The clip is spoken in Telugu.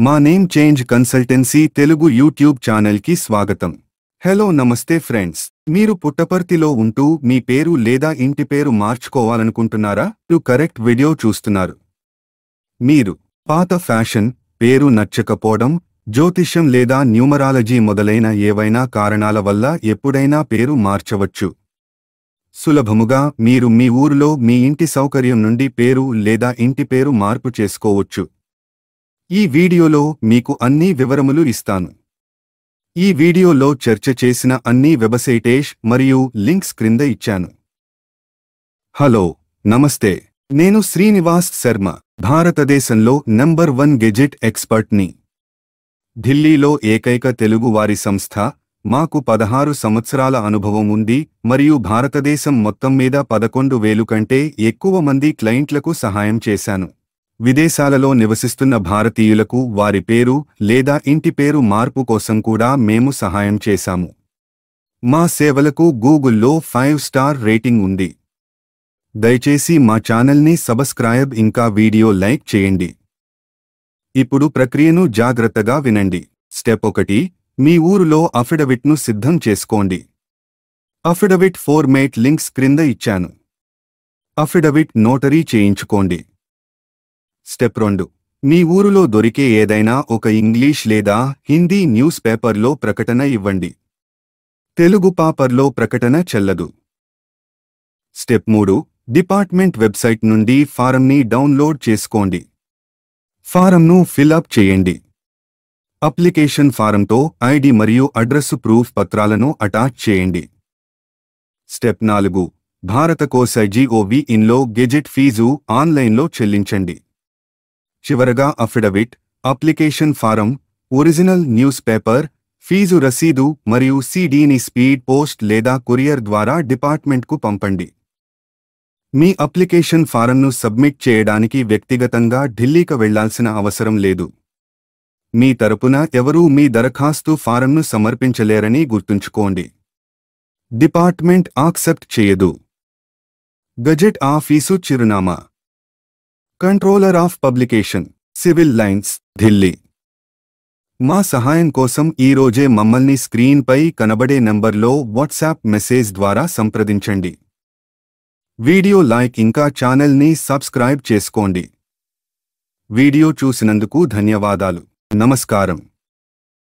మా name change consultancy Telugu YouTube ఛానల్కి స్వాగతం. హలో నమస్తే ఫ్రెండ్స్, మీరు పుట్టపర్తిలో ఉంటూ మీ పేరు లేదా ఇంటి పేరు మార్చుకోవాలనుకుంటున్నారా? కరెక్ట్ వీడియో చూస్తున్నారు. మీరు పాత ఫ్యాషన్, పేరు నచ్చకపోవడం, జ్యోతిష్యం లేదా న్యూమరాలజీ మొదలైన ఏవైనా కారణాల వల్ల ఎప్పుడైనా పేరు మార్చవచ్చు. సులభముగా మీరు మీ ఊరిలో మీ ఇంటి సౌకర్యం నుండి పేరు లేదా ఇంటి పేరు మార్పు చేసుకోవచ్చు. ఈ వీడియోలో మీకు అన్ని వివరములు ఇస్తాను. ఈ వీడియోలో చర్చ చేసిన అన్ని వెబ్సైట్స్ మరియు లింక్స్ క్రింద ఇచ్చాను. హలో నమస్తే, నేను శ్రీనివాస్ శర్మ, భారతదేశంలో నంబర్ 1 గెజెట్ ఎక్స్పర్ట్ని. ఢిల్లీలో ఏకైక తెలుగు వారి సంస్థ. మాకు 16 సంవత్సరాల అనుభవం ఉంది మరియు భారతదేశం మొత్తం మీద 11,000 కంటే ఎక్కువ మంది క్లయింట్లకు సహాయం చేశాను. విదేశాలలో నివసిస్తున్న భారతీయులకు వారి పేరు లేదా ఇంటి పేరు మార్పు కోసం కూడా మేము సహాయం చేశాము. మా సేవలకు గూగుల్లో 5 స్టార్ రేటింగ్ ఉంది. దయచేసి మా ఛానల్ని సబ్స్క్రైబ్ ఇంకా వీడియో లైక్ చేయండి. ఇప్పుడు ప్రక్రియను జాగ్రత్తగా వినండి. స్టెప్ 1, మీ ఊరులో అఫిడవిట్ను సిద్ధం చేసుకోండి. అఫిడవిట్ ఫార్మేట్ లింక్స్ క్రింద ఇచ్చాను. అఫిడవిట్ నోటరీ చేయించుకోండి. స్టెప్ 2, మీ ఊరులో దొరికే ఏదైనా ఒక ఇంగ్లీష్ లేదా హిందీ న్యూస్ పేపర్లో ప్రకటన ఇవ్వండి. తెలుగు పేపర్లో ప్రకటన చెల్లదు. స్టెప్ 3, డిపార్ట్మెంట్ వెబ్సైట్ నుండి ఫారంని డౌన్లోడ్ చేసుకోండి. ఫారంను ఫిల్అప్ చేయండి. అప్లికేషన్ ఫారంతో ఐడి మరియు అడ్రస్సు ప్రూఫ్ పత్రాలను అటాచ్ చేయండి. స్టెప్ 4, భారత కోస.gov.in గెజెట్ ఫీజు ఆన్లైన్లో చెల్లించండి. చివరగా affidavit, application form, original newspaper, fee రసీదు మరియు సీడీని స్పీడ్ పోస్ట్ లేదా కొరియర్ ద్వారా డిపార్ట్మెంట్కు పంపండి. మీ అప్లికేషన్ ఫారంను సబ్మిట్ చేయడానికి వ్యక్తిగతంగా ఢిల్లీకి వెళ్లాల్సిన అవసరం లేదు. మీ తరపున ఎవరూ మీ దరఖాస్తు ఫారంను సమర్పించలేరని గుర్తుంచుకోండి. డిపార్ట్మెంట్ యాక్సెప్ట్ చేయదు. గెజెట్ ఆఫీసు చిరునామా: controller of publication, civil lines, Delhi. మా సహాయం కోసం ఈ రోజే మమ్మల్ని స్క్రీన్పై కనబడే నంబర్లో వాట్సాప్ మెసేజ్ ద్వారా సంప్రదించండి. వీడియో లైక్ ఇంకా ఛానల్ని సబ్స్క్రైబ్ చేసుకోండి. వీడియో చూసినందుకు ధన్యవాదాలు. నమస్కారం.